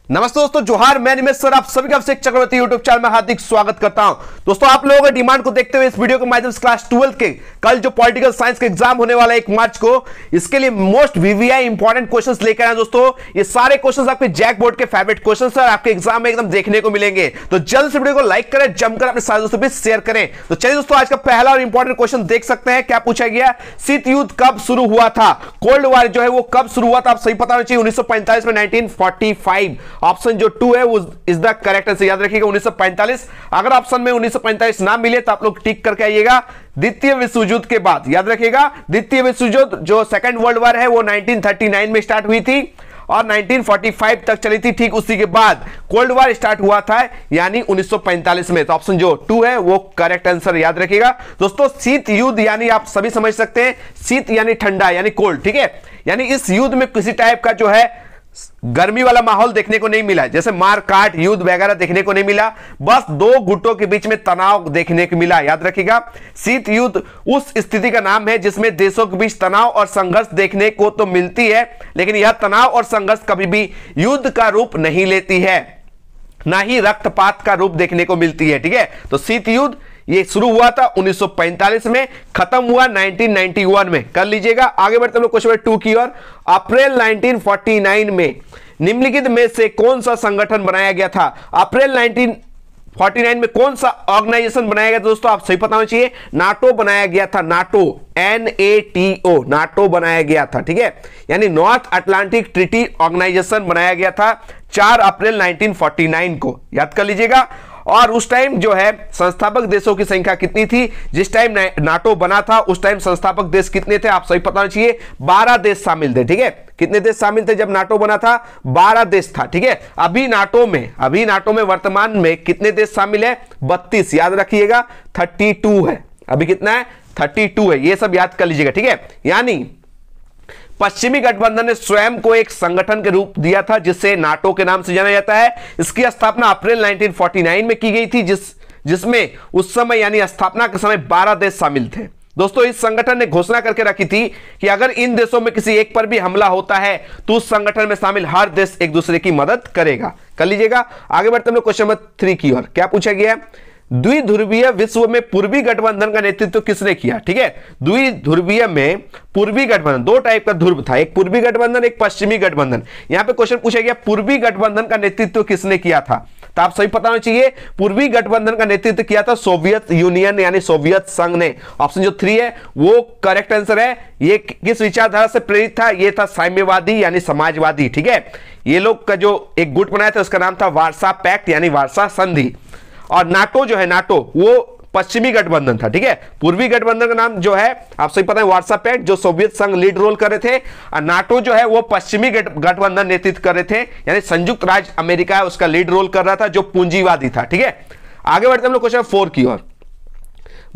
नमस्ते दोस्तों, जोहार। मैं निमेश सर, आप सभी का अभिषेक चक्रवर्ती यूट्यूब चैनल में हार्दिक स्वागत करता हूं। दोस्तों, आप लोगों के डिमांड को देखते हुए इस वीडियो के माध्यम से क्लास 12 के कल जो पॉलिटिकल साइंस का एग्जाम होने वाला है 1 मार्च को, इसके लिए मोस्ट वीवीआई इंपॉर्टेंट क्वेश्चंस लेकर आए दोस्तों। ये सारे क्वेश्चंस आपके जैक बोर्ड के फेवरेट क्वेश्चंस है, आपके एग्जाम में एकदम देखने को मिलेंगे। तो जल्द से वीडियो को लाइक करें, जमकर अपने सारे दोस्तों भी शेयर करें। तो चलिए दोस्तों, आज का पहला और इंपॉर्टेंट क्वेश्चन देख सकते हैं। क्या पूछा गया? शीत युद्ध कब शुरू हुआ था? कोल्ड वॉर जो है वो कब शुरू हुआ था? आप सही पता होना चाहिए। 1945 में, 1945 ऑप्शन जो 2 है वो इज द करेक्ट आंसर। याद रखिएगा 1945। अगर ऑप्शन में 1945 ना मिले तो आप लोग टिक करके आइएगा। द्वितीय विश्व युद्ध के बाद, याद रखिएगा द्वितीय विश्व युद्ध जो सेकंड वर्ल्ड वॉर है वो 1939 में स्टार्ट हुई थी और 1945 तक चली थी। ठीक उसी के बाद कोल्ड वॉर स्टार्ट हुआ था, यानी 1945 में। तो ऑप्शन जो 2 है वो करेक्ट आंसर। याद रखिएगा दोस्तों, शीत युद्ध यानी आप सभी समझ सकते हैं, शीत यानी ठंडा यानी कोल्ड, ठीक है। यानी इस युद्ध में किसी टाइप का जो है गर्मी वाला माहौल देखने को नहीं मिला, जैसे मार काट युद्ध वगैरह देखने को नहीं मिला। बस दो गुटों के बीच में तनाव देखने को मिला। याद रखिएगा, शीत युद्ध उस स्थिति का नाम है जिसमें देशों के बीच तनाव और संघर्ष देखने को तो मिलती है, लेकिन यह तनाव और संघर्ष कभी भी युद्ध का रूप नहीं लेती है, ना ही रक्तपात का रूप देखने को मिलती है, ठीक है। तो शीत युद्ध ये शुरू हुआ था 1945 में, खत्म हुआ 1991 में। कर लीजिएगा। आगे बढ़ते हम लोग क्वेश्चन 2 की ओर। अप्रैल 1949 में निम्नलिखित में से कौन सा संगठन बनाया गया था? अप्रैल 1949 में कौन सा ऑर्गेनाइजेशन बनाया गया? दोस्तों आप सही पता होना चाहिए, नाटो बनाया गया था। नाटो, NATO, नाटो बनाया गया था, ठीक है। यानी नॉर्थ अटलांटिक ट्रीटी ऑर्गेनाइजेशन बनाया गया था 4 अप्रैल 1949 को। याद कर लीजिएगा। और उस टाइम जो है संस्थापक देशों की संख्या कितनी थी? जिस टाइम नाटो बना था उस टाइम संस्थापक देश कितने थे? आप सही पता होना चाहिए, 12 देश शामिल थे, ठीक है। कितने देश शामिल थे जब नाटो बना था? 12 देश था, ठीक है। अभी नाटो में वर्तमान में कितने देश शामिल है? 32। याद रखिएगा 32 है। अभी कितना है? 32 है। ये सब याद कर लीजिएगा, ठीक है। यानी पश्चिमी गठबंधन ने स्वयं को एक संगठन के रूप दिया था जिसे नाटो के नाम से जाना जाता है। इसकी स्थापना अप्रैल 1949 में की गई थी, जिसमें उस समय यानी स्थापना के समय 12 देश शामिल थे। दोस्तों, इस संगठन ने घोषणा करके रखी थी कि अगर इन देशों में किसी एक पर भी हमला होता है तो उस संगठन में शामिल हर देश एक दूसरे की मदद करेगा। कर लीजिएगा। आगे बढ़ते हम लोग क्वेश्चन नंबर 3 की ओर। क्या पूछा गया है? द्विध्रुवीय विश्व में पूर्वी गठबंधन का नेतृत्व किसने किया? ठीक है, द्विध्रुवीय में पूर्वी गठबंधन, 2 टाइप का ध्रुव था, एक पूर्वी गठबंधन एक पश्चिमी गठबंधन। यहां पे क्वेश्चन पूछा गया पूर्वी गठबंधन का नेतृत्व किसने किया था? तो आप सही पता होना चाहिए, पूर्वी गठबंधन का नेतृत्व किया था सोवियत यूनियन यानी सोवियत संघ ने। ऑप्शन जो 3 है वो करेक्ट आंसर है। ये किस विचारधारा से प्रेरित था? ये था साम्यवादी यानी समाजवादी, ठीक है। ये लोग का जो एक गुट बनाया था उसका नाम था वार्सा पैक्ट यानी वार्सा संधि। और नाटो जो है, नाटो वो पश्चिमी गठबंधन था, ठीक है। पूर्वी गठबंधन का नाम जो है आप सही पता है वार्सा पैक्ट, जो सोवियत संघ लीड रोल कर रहे थे। और नाटो जो है वो पश्चिमी गठबंधन नेतृत्व कर रहे थे, यानी संयुक्त राज्य अमेरिका है उसका लीड रोल कर रहा था, जो पूंजीवादी था, ठीक है। आगे बढ़ते हम लोग क्वेश्चन 4 की ओर।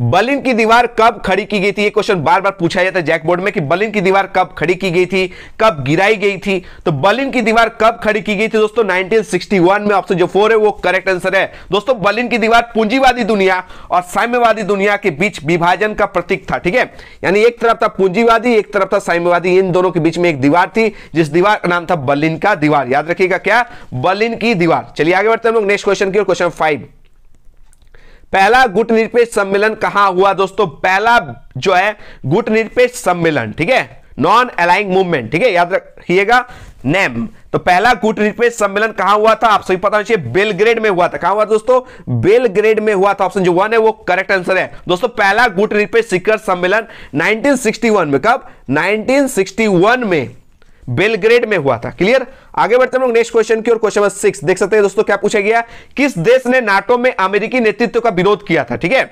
बर्लिन की दीवार कब खड़ी की गई थी? ये क्वेश्चन बार बार पूछा जाता है जैक बोर्ड में कि बर्लिन की दीवार कब खड़ी की गई थी, कब गिराई गई थी। तो बर्लिन की दीवार कब खड़ी की गई थी दोस्तों? 1961 में। ऑप्शन जो 4 है वो करेक्ट आंसर है। दोस्तों, बर्लिन की दीवार पूंजीवादी दुनिया और साम्यवादी दुनिया के बीच विभाजन का प्रतीक था, ठीक है। यानी एक तरफ था पूंजीवादी, एक तरफ था साम्यवादी, इन दोनों के बीच में एक दीवार थी जिस दीवार का नाम था बर्लिन का दीवार। याद रखिएगा, क्या? बर्लिन की दीवार। चलिए आगे बढ़ते हैं हम लोग नेक्स्ट क्वेश्चन की ओर। क्वेश्चन 5, पहला गुट निरपेक्ष सम्मेलन कहां हुआ? दोस्तों, पहला जो है गुट निरपेक्ष सम्मेलन, ठीक है, नॉन अलाइंग मूवमेंट, ठीक है। याद रखिएगा नेम। तो पहला गुट निरपेक्ष सम्मेलन कहां हुआ था? आप सही पता होना चाहिए, बेलग्रेड में हुआ था। कहां हुआ दोस्तों? बेलग्रेड में हुआ था। ऑप्शन जो 1 है वो करेक्ट आंसर है। दोस्तों, पहला गुट निरपेक्ष शिखर सम्मेलन 1961 में। कब? 1961 में बेलग्रेड में हुआ था। क्लियर। आगे बढ़ते हैं हम लोग नेक्स्ट क्वेश्चन की ओर। क्वेश्चन नंबर 6 देख सकते हैं दोस्तों, क्या पूछा गया? किस देश ने नाटो में अमेरिकी नेतृत्व का विरोध किया था? ठीक है,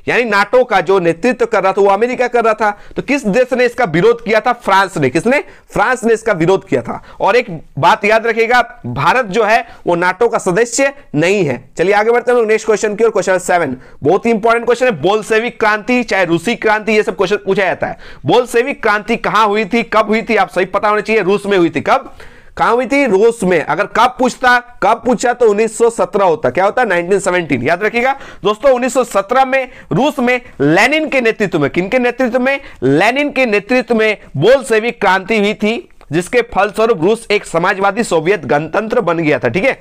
यानी नाटो का जो नेतृत्व कर रहा था वो अमेरिका कर रहा था, तो किस देश ने इसका विरोध किया था? फ्रांस ने। किसने? फ्रांस ने इसका विरोध किया था। और एक बात याद रखिएगा, भारत जो है वो नाटो का सदस्य नहीं है। चलिए आगे बढ़ते हैं हम लोग नेक्स्ट क्वेश्चन की ओर। क्वेश्चन 7 बहुत ही इंपॉर्टेंट क्वेश्चन है। बोल्शेविक क्रांति चाहे रूसी क्रांति, ये सब क्वेश्चन पूछा जाता है। बोल्शेविक क्रांति कहां हुई थी, कब हुई थी? आप सही पता होना चाहिए, रूस में हुई थी। कब? कहां हुई थी? रूस में। अगर कब पूछा तो 1917 होता। क्या होता? 1917। याद रखिएगा दोस्तों, 1917 में रूस में लेनिन के नेतृत्व में, किनके नेतृत्व में? लेनिन के नेतृत्व में बोल्शेविक क्रांति हुई थी। जिसके फलस्वरूप रूस एक समाजवादी सोवियत गणतंत्र बन गया था। ठीक है,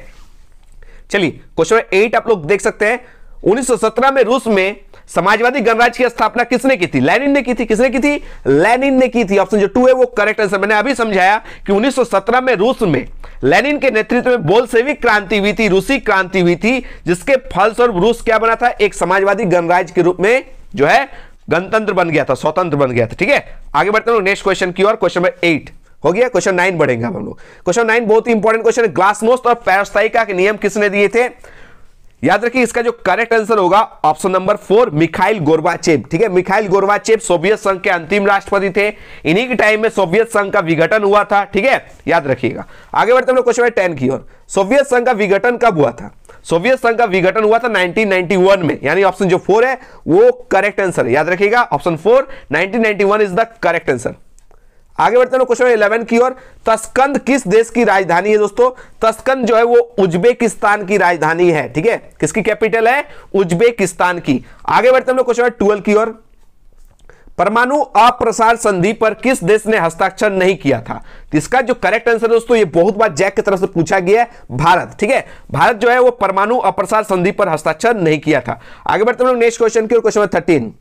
चलिए क्वेश्चन 8 आप लोग देख सकते हैं। 1917 में रूस में समाजवादी गणराज्य की स्थापना किसने की थी? लेनिन ने की थी। किसने की थी? लेनिन ने की थी। ऑप्शन जो 2 है वो करेक्ट आंसर। मैंने अभी समझाया कि 1917 में रूस में लेनिन के नेतृत्व में बोल्शेविक क्रांति हुई थी, रूसी क्रांति हुई थी, जिसके फलस्वरूप रूस क्या बना था? एक समाजवादी गणराज्य के रूप में जो है गणतंत्र बन गया था, स्वतंत्र बन गया था। ठीक है, आगे बढ़ते हैं नेक्स्ट क्वेश्चन की ओर। क्वेश्चन नंबर 8 हो गया। क्वेश्चन 9 बढ़ेंगे हम लोग। क्वेश्चन 9 बहुत ही इंपॉर्टेंट क्वेश्चन है। ग्लासनोस्ट और पेरेस्ट्राइका के नियम किसने दिए थे? याद रखिए इसका जो करेक्ट आंसर होगा ऑप्शन नंबर 4 मिखाइल गोर्बाचेव। ठीक है, मिखाइल गोर्बाचेव सोवियत संघ के अंतिम राष्ट्रपति थे। इन्हीं के टाइम में सोवियत संघ का विघटन हुआ था। ठीक है, याद रखिएगा। आगे बढ़ते हैं क्वेश्चन 10 की ओर। सोवियत संघ का विघटन कब हुआ था? सोवियत संघ का विघटन हुआ था 1991 में, यानी ऑप्शन जो 4 है वो करेक्ट आंसर है। याद रखिएगा option 4 1991 is the correct answer. आगे बढ़ते हैं क्वेश्चन 11 की ओर। तस्कंद किस देश की राजधानी है दोस्तों? तस्कंद जो है वो उज्बेकिस्तान की राजधानी है। ठीक है, किसकी कैपिटल है? उज्बेकिस्तान की। आगे बढ़ते हैं क्वेश्चन 12 की ओर। परमाणु अप्रसार संधि पर किस देश ने हस्ताक्षर नहीं किया था? तो इसका जो करेक्ट आंसर दोस्तों, ये बहुत बार जैक की तरफ से पूछा गया है, भारत। ठीक है, भारत जो है वो परमाणु अप्रसार संधि पर हस्ताक्षर नहीं किया था। आगे बढ़ते हैं नेक्स्ट क्वेश्चन की ओर। क्वेश्चन 13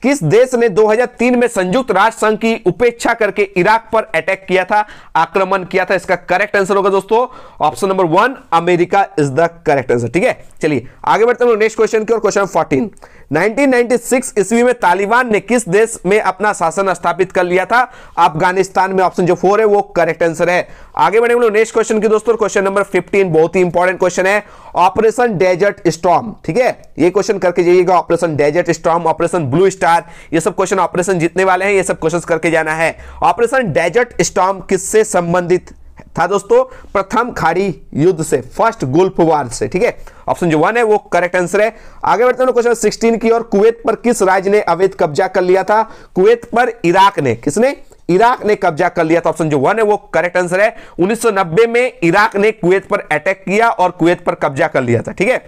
किस देश ने 2003 में संयुक्त राष्ट्र संघ की उपेक्षा करके इराक पर अटैक किया था, आक्रमण किया था? इसका करेक्ट आंसर होगा दोस्तों option number 1 America is the correct answer. ठीक है, चलिए आगे बढ़ते हैं नेक्स्ट क्वेश्चन की ओर। क्वेश्चन 14 1996 ईस्वी में तालिबान ने किस देश में अपना शासन स्थापित कर लिया था? अफगानिस्तान में। ऑप्शन जो 4 है वो करेक्ट आंसर है। आगे बढ़ेंगे नेक्स्ट क्वेश्चन की दोस्तों। क्वेश्चन नंबर 15 बहुत ही इंपॉर्टेंट क्वेश्चन है, ऑपरेशन डेजर्ट स्टॉर्म। ठीक है, ये क्वेश्चन करके जाइएगा। Operation Desert Storm, Operation Blue Star, ये सब क्वेश्चन ऑपरेशन जीतने वाले हैं, ये सब क्वेश्चन करके जाना है। ऑपरेशन डेजर्ट स्टॉर्म किससे संबंधित था दोस्तों? प्रथम खाड़ी युद्ध से, फर्स्ट गुल्फ वार से। ठीक है, ऑप्शन जो 1 है वो करेक्ट आंसर है। आगे बढ़ते हैं क्वेश्चन 16 की ओर। कुवैत पर किस राज्य ने अवैध कब्जा कर लिया था? कुवैत पर इराक ने। किसने? इराक ने कब्जा कर लिया था। ऑप्शन जो 1 है वो करेक्ट आंसर है। 1990 में इराक ने कुवैत पर अटैक किया और कुवैत पर कब्जा कर लिया था। ठीक है,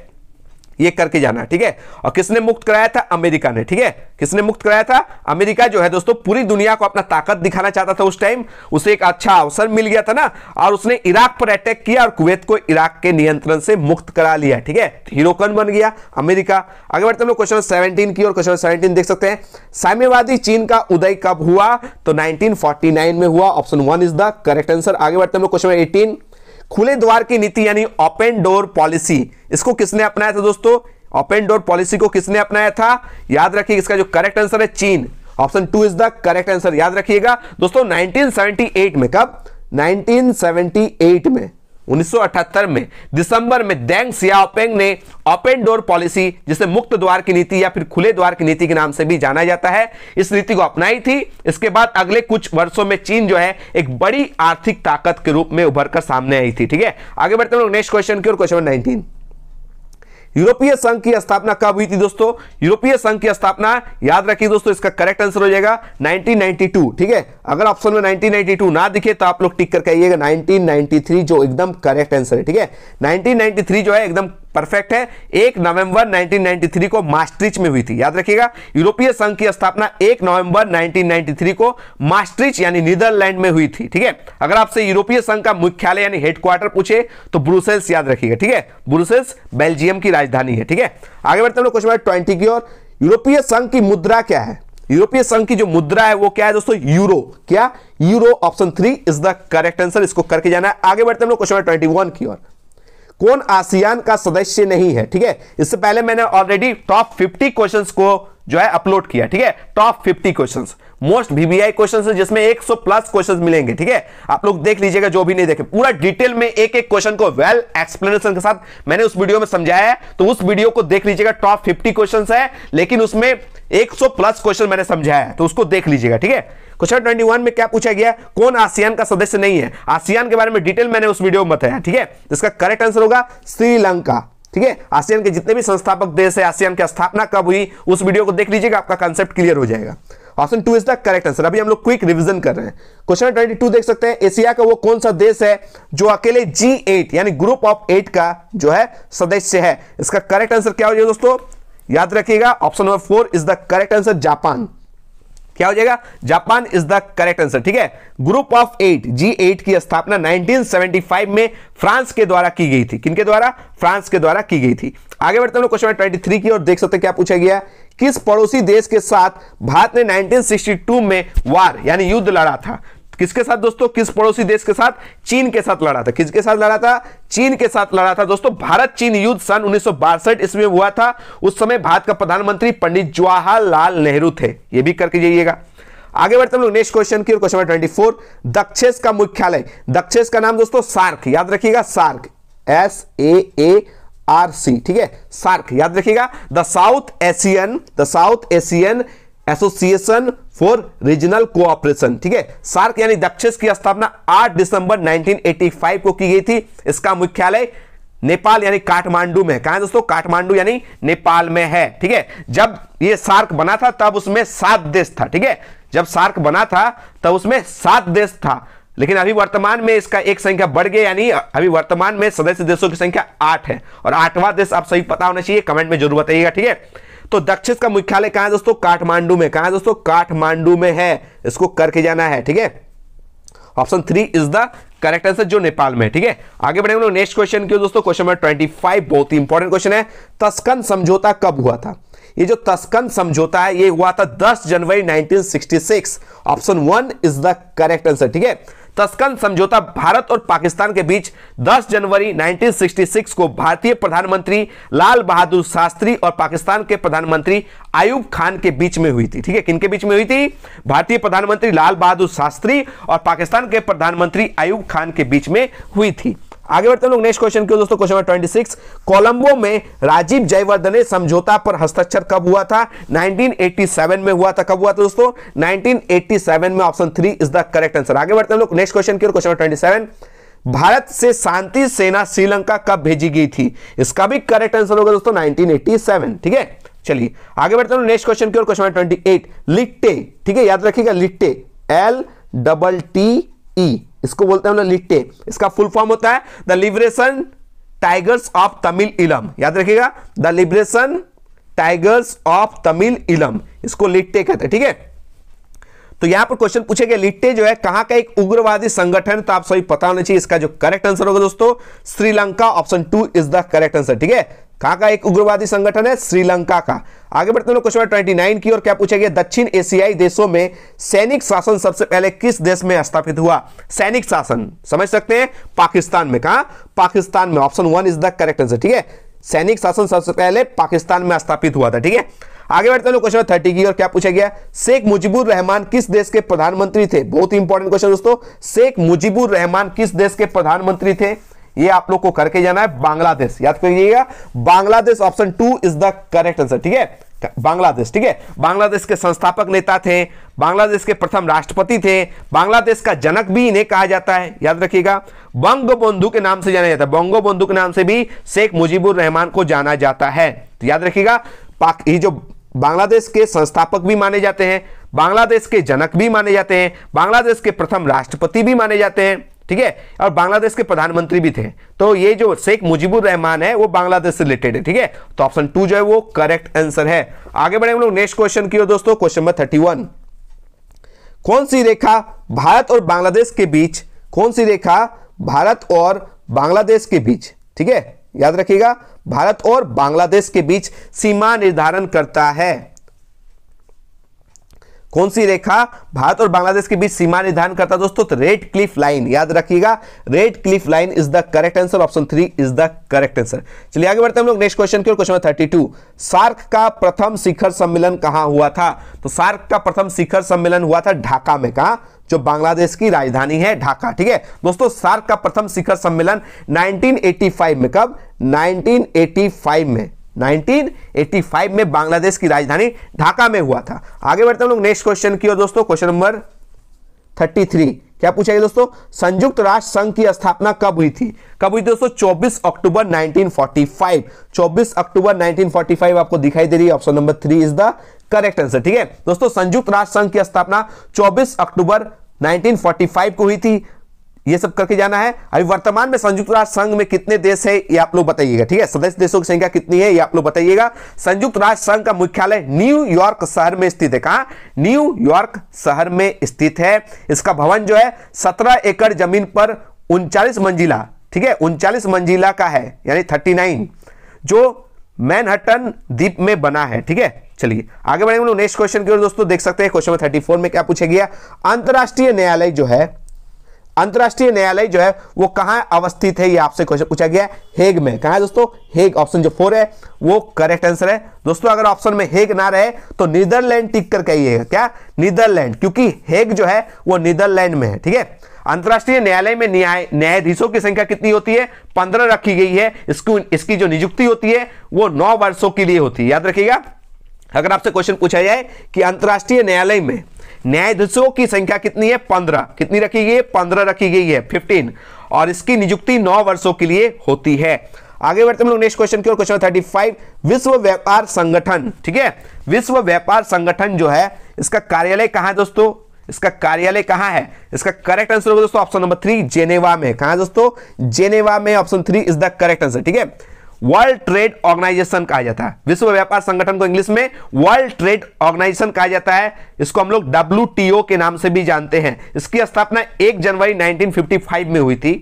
ये करके जाना। ठीक है, और किसने मुक्त कराया था? अमेरिका ने। ठीक है, किसने मुक्त कराया था? अमेरिका जो है दोस्तों पूरी दुनिया को अपना ताकत दिखाना चाहता था उस टाइम, उसे एक अच्छा अवसर मिल गया था ना, और उसने इराक पर अटैक किया और कुवैत को इराक के नियंत्रण से मुक्त करा लिया। ठीक है, हीरो कौन बन गया? अमेरिका। आगे बढ़ते हैं क्वेश्चन 17 की ओर। क्वेश्चन 17 देख सकते हैं, साम्यवादी चीन का उदय कब हुआ? तो 1949 में हुआ। Option 1 is the correct answer. आगे बढ़ते हैं क्वेश्चन 18 खुले द्वार की नीति यानी ओपन डोर पॉलिसी, इसको किसने अपनाया था दोस्तों? ओपन डोर पॉलिसी को किसने अपनाया था? याद रखिए इसका जो करेक्ट आंसर है चीन। Option 2 is the correct answer. याद रखिएगा दोस्तों 1978 में। कब? 1978 में, 1978 में दिसंबर में देंग सियाओपिंग ने ओपन डोर पॉलिसी, जिसे मुक्त द्वार की नीति या फिर खुले द्वार की नीति के नाम से भी जाना जाता है, इस नीति को अपनाई थी। इसके बाद अगले कुछ वर्षों में चीन जो है एक बड़ी आर्थिक ताकत के रूप में उभर कर सामने आई थी। ठीक है, आगे बढ़ते हैं नेक्स्ट क्वेश्चन की ओर। क्वेश्चन 19 यूरोपीय संघ की स्थापना कब हुई थी दोस्तों? यूरोपीय संघ की स्थापना याद रखिए दोस्तों, इसका करेक्ट आंसर हो जाएगा 1992। ठीक है, अगर ऑप्शन में 1992 ना दिखे तो आप लोग टिक करके आइएगा 1993 जो एकदम करेक्ट आंसर है। ठीक है, 1993 जो है एकदम परफेक्ट है। 1 नवंबर 1993 को मास्ट्रिच में हुई थी। याद रखिएगा यूरोपीय संघ की स्थापना 1 नवंबर 1993 को मास्ट्रिच यानी नीदरलैंड में हुई थी। ठीक है, अगर आपसे यूरोपीय संघ का मुख्यालय यानी हेडक्वार्टर पूछे तो ब्रुसेल्स याद रखिएगा। ठीक है, ब्रुसेल्स बेल्जियम की राजधानी है। ठीक है, आगे बढ़ते हैं क्वेश्चन 20 की ओर। यूरोपीय संघ की मुद्रा क्या है? यूरोपीय संघ की जो मुद्रा है वो क्या है दोस्तों? यूरो। क्या? Euro. Option 3 is the correct answer. इसको करके जाना है। आगे बढ़ते हैं क्वेश्चन 21 की ओर। कौन आसियान का सदस्य नहीं है? ठीक है, इससे पहले मैंने ऑलरेडी टॉप 50 क्वेश्चंस को जो है अपलोड किया। ठीक है, top 50 questions most VBI questions है, जिसमें 100 प्लस क्वेश्चंस मिलेंगे। ठीक है, आप लोग देख लीजिएगा जो भी नहीं देखे, पूरा डिटेल में एक एक क्वेश्चन को वेल एक्सप्लेनेशन के साथ मैंने उस वीडियो में समझाया है, तो उस वीडियो को देख लीजिएगा। टॉप 50 क्वेश्चंस है, लेकिन उसमें 100 प्लस क्वेश्चन मैंने समझाया है, तो उसको देख लीजिएगा। ठीक है, क्वेश्चन 21 में क्या पूछा गया? कौन आसियान का सदस्य नहीं है? आसियान के बारे में डिटेल मैंने उस वीडियो में बताया। ठीक है, इसका करेक्ट आंसर होगा श्रीलंका। ठीक है, आसियान के जितने भी संस्थापक देश है, आसियान की स्थापना कब हुई, उस वीडियो को देख लीजिएगा, आपका कांसेप्ट क्लियर हो जाएगा। Option 2 is the correct answer. अभी हम लोग क्विक रिवीजन कर रहे हैं। क्वेश्चन 22 देख सकते हैं, एशिया का वो कौन सा देश है जो अकेले G8 यानी ग्रुप ऑफ 8 का जो है सदस्य है? इसका करेक्ट आंसर क्या हो जाएगा दोस्तों? याद रखिएगा option number 4 is the correct answer, Japan. क्या हो जाएगा, Japan is the correct answer. ठीक है, ग्रुप ऑफ 8 G8 की स्थापना 1975 में फ्रांस के द्वारा की गई थी। किनके द्वारा, फ्रांस के द्वारा की गई थी। आगे बढ़ते हैं क्वेश्चन 23 की और देख सकते हैं क्या पूछा गया, किस पड़ोसी देश के साथ भारत ने 1962 में वार यानी युद्ध लड़ा था। किसके साथ दोस्तों, किस पड़ोसी देश के साथ, चीन के साथ लड़ा था। किसके साथ लड़ा था, चीन के साथ लड़ा था दोस्तों। भारत चीन युद्ध सन 1962 ईस्वी में हुआ था। उस समय भारत का प्रधानमंत्री पंडित जवाहरलाल नेहरू थे। यह भी करके जाइएगा। आगे बढ़ते हम लोग नेक्स्ट क्वेश्चन की, क्वेश्चन नंबर 24, दक्षेस का मुख्यालय, दक्षेस का नाम दोस्तों सार्क, याद रखिएगा सार्क, SAARC। ठीक है, सार्क याद रखिएगा, the south Asian association for regional cooperation. ठीक है, सार्क यानी दक्षेस की स्थापना 8 दिसंबर 1985 को की गई थी। इसका मुख्यालय नेपाल यानी काठमांडू में। कहां है दोस्तों, काठमांडू यानी नेपाल में है। ठीक है, जब ये सार्क बना था तब उसमें 7 देश था। ठीक है, जब सार्क बना था तब उसमें 7 देश था, लेकिन अभी वर्तमान में इसका एक संख्या बढ़ गया, यानी अभी वर्तमान में सदस्य देशों की संख्या 8 है। और 8वां देश आप सही पता होना चाहिए, कमेंट में जरूर बताइएगा। ठीक है, तो दक्षिण का मुख्यालय कहां है दोस्तों, काठमांडू में। कहां है दोस्तों, काठमांडू में है। इसको करके जाना है। ठीक है, option 3 is the correct answer, जो नेपाल में। ठीक है, आगे बढ़ेंगे नेक्स्ट क्वेश्चन की दोस्तों, क्वेश्चन नंबर 25 बहुत ही इंपॉर्टेंट क्वेश्चन है। तस्कन समझौता कब हुआ था। ये जो तस्कन समझौता है ये हुआ था 10 जनवरी 1966। Option 1 is the correct answer. ठीक है, तस्कन समझौता भारत और पाकिस्तान के बीच 10 जनवरी 1966 को भारतीय प्रधानमंत्री लाल बहादुर शास्त्री और पाकिस्तान के प्रधानमंत्री आयूब खान के बीच में हुई थी। ठीक है, किनके बीच में हुई थी, भारतीय प्रधानमंत्री लाल बहादुर शास्त्री और पाकिस्तान के प्रधानमंत्री आयूब खान के बीच में हुई थी। आगे बढ़ते हैं लोग नेक्स्ट क्वेश्चन की दोस्तों, क्वेश्चन नंबर 26, कोलंबो में राजीव जयवर्धने समझौता पर हस्ताक्षर कब हुआ था। 1987 में हुआ था। कब हुआ था दोस्तों, 1987 में। Option 3 is the correct answer. आगे बढ़ते हैं लोग नेक्स्ट क्वेश्चन की, क्वेश्चन नंबर 27, भारत से शांति सेना श्रीलंका कब भेजी गई थी। इसका भी करेक्ट आंसर होगा दोस्तों 1987। ठीक है, चलिए आगे बढ़ते हैं नेक्स्ट क्वेश्चन की, क्वेश्चन नंबर 28, लिट्टे। ठीक है, याद रखिएगा लिट्टे, LTTE, इसको बोलते हैं लिट्टे। इसका फुल फॉर्म होता है the liberation tigers of Tamil इलम। याद रखिएगा, the liberation tigers of Tamil इलम, इसको लिट्टे कहते हैं। ठीक है, तो यहां पर क्वेश्चन पूछे गए लिट्टे जो है कहां का एक उग्रवादी संगठन, तो आप सभी पता होना चाहिए। इसका जो करेक्ट आंसर होगा दोस्तों Sri Lanka, option 2 is the correct answer. ठीक है, कहां का एक उग्रवादी संगठन है, श्रीलंका का। आगे बढ़ते हैं क्वेश्चन 29 की और क्या पूछा गया, दक्षिण एशियाई देशों में सैनिक शासन सबसे पहले किस देश में स्थापित हुआ। सैनिक शासन समझ सकते हैं, पाकिस्तान में। कहां, पाकिस्तान में। Option 1 is the correct answer. ठीक है, सैनिक शासन सबसे पहले पाकिस्तान में स्थापित हुआ था। ठीक है, आगे बढ़ते हैं क्वेश्चन 30 की और क्या पूछा गया, शेख मुजीबुर रहमान किस देश के प्रधानमंत्री थे। बहुत ही इंपॉर्टेंट क्वेश्चन दोस्तों, शेख मुजीबुर रहमान किस देश के प्रधानमंत्री थे। ये आप लोग को करके जाना है, बांग्लादेश। याद करिएगा, Bangladesh, option 2 is the correct answer. ठीक है, बांग्लादेश। ठीक है, बांग्लादेश के संस्थापक नेता थे, बांग्लादेश के प्रथम राष्ट्रपति थे, बांग्लादेश का जनक भी इन्हें कहा जाता है। याद रखिएगा, बंगबंधु के नाम से जाना जाता है, बंगबंधु के नाम से भी शेख मुजीबुर रहमान को जाना जाता है। तो याद रखिएगा, ये जो बांग्लादेश के संस्थापक भी माने जाते हैं, बांग्लादेश के जनक भी माने जाते हैं, बांग्लादेश के प्रथम राष्ट्रपति भी माने जाते हैं। ठीक है, और बांग्लादेश के प्रधानमंत्री भी थे। तो ये जो शेख मुजीबुर रहमान है वो बांग्लादेश से रिलेटेड है। ठीक है, तो ऑप्शन 2 जो है वो करेक्ट आंसर है। आगे बढ़े हम लोग नेक्स्ट क्वेश्चन की ओर दोस्तों, क्वेश्चन नंबर 31, कौन सी रेखा भारत और बांग्लादेश के बीच, कौन सी रेखा भारत और बांग्लादेश के बीच, ठीक है याद रखिएगा, भारत और बांग्लादेश के बीच सीमा निर्धारण करता है। कौन सी रेखा भारत और बांग्लादेश के बीच सीमा निर्धारण करता है दोस्तों, तो रेड क्लिफ लाइन। याद रखिएगा, red Cliff line is the correct answer, option 3 is the correct answer. चलिए आगे बढ़ते हैं हम लोग नेक्स्ट क्वेश्चन की ओर, क्वेश्चन नंबर 32, सार्क का प्रथम शिखर सम्मेलन कहां हुआ था। तो सार्क का प्रथम शिखर सम्मेलन हुआ था ढाका में। कहां, जो बांग्लादेश की राजधानी है ढाका। ठीक है दोस्तों, सार्क का प्रथम शिखर सम्मेलन 1985 में, कब, 1985 में, 1985 में बांग्लादेश की राजधानी ढाका में हुआ था। आगे बढ़ते हैं हम लोग नेक्स्ट क्वेश्चन की ओर दोस्तों, क्वेश्चन नंबर 33, क्या पूछा गया दोस्तों, संयुक्त राष्ट्र संघ की स्थापना कब हुई थी। कब हुई दोस्तों, 24 अक्टूबर 1945। 24 अक्टूबर 1945 आपको दिखाई दे रही है, option number 3 is the correct answer. ठीक है दोस्तों, संयुक्त राष्ट्र संघ की स्थापना 24 अक्टूबर 1945 को हुई थी। ये सब करके जाना है। अभी वर्तमान में संयुक्त राष्ट्र संघ में कितने देश है ये आप लोग बताइएगा, ठीक है। सदस्य देशों की संख्या कितनी है ये आप लोग बताइएगा। संयुक्त राष्ट्र संघ का मुख्यालय न्यूयॉर्क शहर में स्थित है। कहां? न्यूयॉर्क शहर में स्थित है। इसका भवन जो है 17 एकड़ जमीन पर 39 मंजिला, ठीक है, 39 मंजिला का है, यानी 39, जो मैनहट्टन द्वीप में बना है, ठीक है। चलिए आगे बढ़ेंगे नेक्स्ट क्वेश्चन की ओर। दोस्तों देख सकते हैं क्वेश्चन नंबर 34 में क्या पूछा गया, अंतरराष्ट्रीय न्यायालय जो है वो कहां अवस्थित है, ये आपसे क्वेश्चन पूछा गया। हेग में। कहां है दोस्तों? हेग। ऑप्शन जो 4 है वो करेक्ट आंसर है। दोस्तों अगर ऑप्शन में हेग ना रहे तो नीदरलैंड टिक कर कहिएगा। क्या? नीदरलैंड, क्योंकि हेग जो है वो नीदरलैंड में है, ठीक है। अंतरराष्ट्रीय न्यायालय में न्यायाधीशों की संख्या कितनी होती है? 15 रखी गई है। इसकी जो नियुक्ति होती है वो 9 वर्षों के लिए होती है, याद रखिएगा। अगर आपसे क्वेश्चन पूछा जाए कि अंतरराष्ट्रीय न्यायालय में न्यायाधीशों की संख्या कितनी है? 15। कितनी रखी गई है? 15 रखी गई है, 15, और इसकी नियुक्ति 9 वर्षों के लिए होती है। आगे बढ़ते हम लोग नेक्स्ट क्वेश्चन की ओर। क्वेश्चन 35, विश्व व्यापार संगठन, ठीक है, विश्व व्यापार संगठन जो है इसका कार्यालय कहां है दोस्तों? इसका कार्यालय कहां है? इसका करेक्ट आंसर होगा दोस्तों ऑप्शन नंबर 3, जेनेवा में। कहां है दोस्तों? जेनेवा में। Option 3 is the correct answer, ठीक है। वर्ल्ड ट्रेड ऑर्गेनाइजेशन कहा जाता है विश्व व्यापार संगठन को, इंग्लिश में वर्ल्ड ट्रेड ऑर्गेनाइजेशन कहा जाता है। इसको हम लोग WTO के नाम से भी जानते हैं। इसकी स्थापना 1 जनवरी 1955 में हुई थी।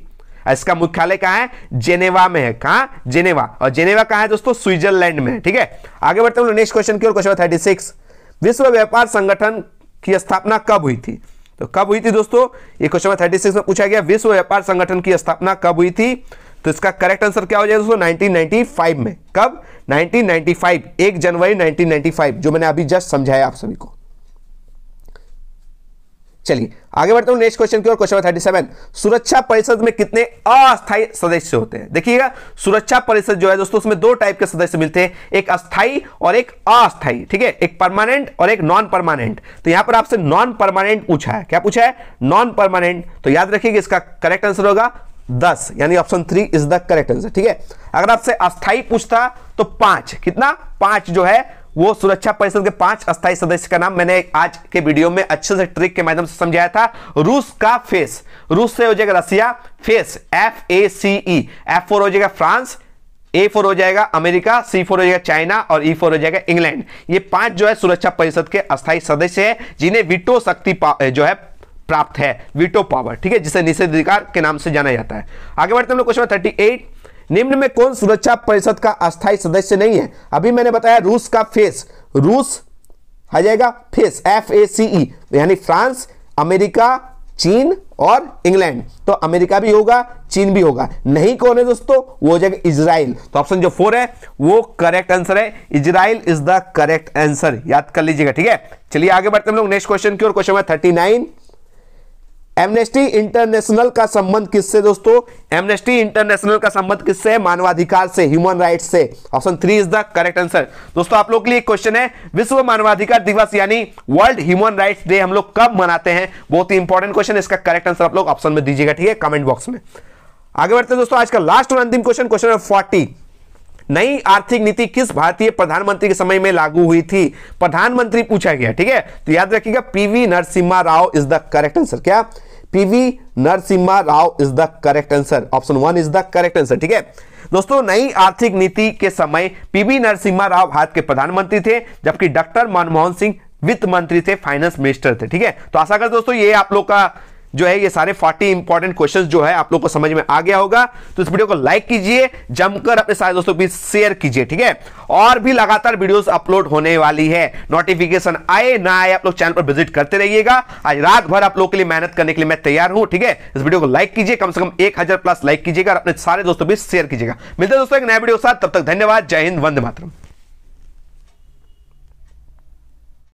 इसका मुख्यालय कहां है? जेनेवा में है। कहां? जेनेवा। और जेनेवा कहां है दोस्तों? स्विट्जरलैंड में, ठीक है। आगे बढ़ते हैं नेक्स्ट क्वेश्चन की ओर। क्वेश्चन 36, विश्व व्यापार संगठन की स्थापना कब हुई थी? तो कब हुई थी दोस्तों? ये क्वेश्चन 36 में पूछा गया, विश्व व्यापार संगठन की स्थापना कब हुई थी? तो इसका करेक्ट आंसर क्या हो जाएगा दोस्तों? 1995 में। कब? 1995, 1 जनवरी 1995, जो मैंने अभी जस्ट समझाया आप सभी को। चलिए आगे बढ़ते हैं नेक्स्ट क्वेश्चन की ओर। क्वेश्चन 37, सुरक्षा परिषद में कितने अस्थायी सदस्य होते हैं? देखिएगा, सुरक्षा परिषद जो है दोस्तों उसमें 2 टाइप के सदस्य मिलते हैं, एक अस्थायी और एक अस्थायी, ठीक है, एक परमानेंट और एक नॉन परमानेंट। तो यहां पर आपसे नॉन परमानेंट पूछा है। क्या पूछा है? Non permanent. तो याद रखिएगा इसका करेक्ट आंसर होगा 10, यानी option 3 is the correct answer, ठीक है। अगर आपसे अस्थायी पूछता तो 5, कितना? 5 जो है वो सुरक्षा परिषद के 5 अस्थायी सदस्य का नाम मैंने आज के वीडियो में अच्छे से ट्रिक के माध्यम से समझाया था। रूस का फेस, रूस से हो जाएगा रसिया, फेस FACE, F4 हो जाएगा फ्रांस, A4 हो जाएगा अमेरिका, C4 हो जाएगा चाइना और E4 हो जाएगा इंग्लैंड। ये 5 जो है सुरक्षा परिषद के अस्थायी सदस्य है जिन्हें वीटो शक्ति जो है प्राप्त है, वीटो पावर, ठीक है, जिसे निषेधाधिकार के नाम से जाना जाता है। आगे बढ़ते हैं हम लोग क्वेश्चन 38, निम्न में कौन सुरक्षा परिषद का अस्थायी सदस्य नहीं है? अभी मैंने बताया रूस का फेस, रूस आ जाएगा फेस FACE, यानी फ्रांस, अमेरिका, चीन और इंग्लैंड। तो अमेरिका भी होगा, चीन भी होगा। नहीं कौन है दोस्तों? वो हो जाएगा इजराइल। तो ऑप्शन जो 4 है वो करेक्ट आंसर है, Israel is the correct answer, याद कर लीजिएगा, ठीक है। चलिए आगे बढ़ते हम लोग नेक्स्ट क्वेश्चन की ओर। क्वेश्चन 39, एमनेस्टी इंटरनेशनल का संबंध किससे दोस्तों? एमनेस्टी इंटरनेशनल का संबंध किससे है? मानवाधिकार से, ह्यूमन राइट्स से। Option 3 is the correct answer. दोस्तों आप लोग के लिए एक क्वेश्चन है, विश्व मानवाधिकार दिवस यानी वर्ल्ड ह्यूमन राइट्स डे हम लोग कब मनाते हैं? बहुत ही इंपॉर्टेंट क्वेश्चन है, इसका करेक्ट आंसर आप लोग ऑप्शन में दीजिएगा, ठीक है, कमेंट बॉक्स में। आगे बढ़ते हैं दोस्तों आज का लास्ट और अंतिम क्वेश्चन, क्वेश्चन नंबर 40, नई आर्थिक नीति किस भारतीय प्रधानमंत्री के समय में लागू हुई थी? प्रधानमंत्री पूछा गया, ठीक है। तो याद रखिएगा PV Narasimha Rao is the correct answer. क्या? PV Narasimha Rao is the correct answer, option 1 is the correct answer, ठीक है। दोस्तों नई आर्थिक नीति के समय PV नरसिम्हा राव भारत के प्रधानमंत्री थे, जबकि डॉक्टर मनमोहन सिंह वित्त मंत्री थे, फाइनेंस मिनिस्टर थे, ठीक है। तो आशा करता दोस्तों ये आप लोग का जो है ये सारे 40 इंपॉर्टेंट क्वेश्चंस जो है आप लोग को समझ में आ गया होगा। तो इस वीडियो को लाइक कीजिए, जमकर अपने सारे दोस्तों के बीच शेयर कीजिए, ठीक है। और भी लगातार वीडियोस अपलोड होने वाली है, नोटिफिकेशन आए ना आए आप लोग चैनल पर विजिट करते रहिएगा। आज रात भर आप लोग के लिए मेहनत करने के लिए मैं तैयार हूं, ठीक है। इस वीडियो को लाइक कीजिए, कम से कम 1000+ लाइक कीजिएगा और अपने सारे दोस्तों के बीच शेयर कीजिएगा। मिलते हैं दोस्तों एक नया वीडियो के साथ, तब तक धन्यवाद, जय हिंद, वंदे मातरम।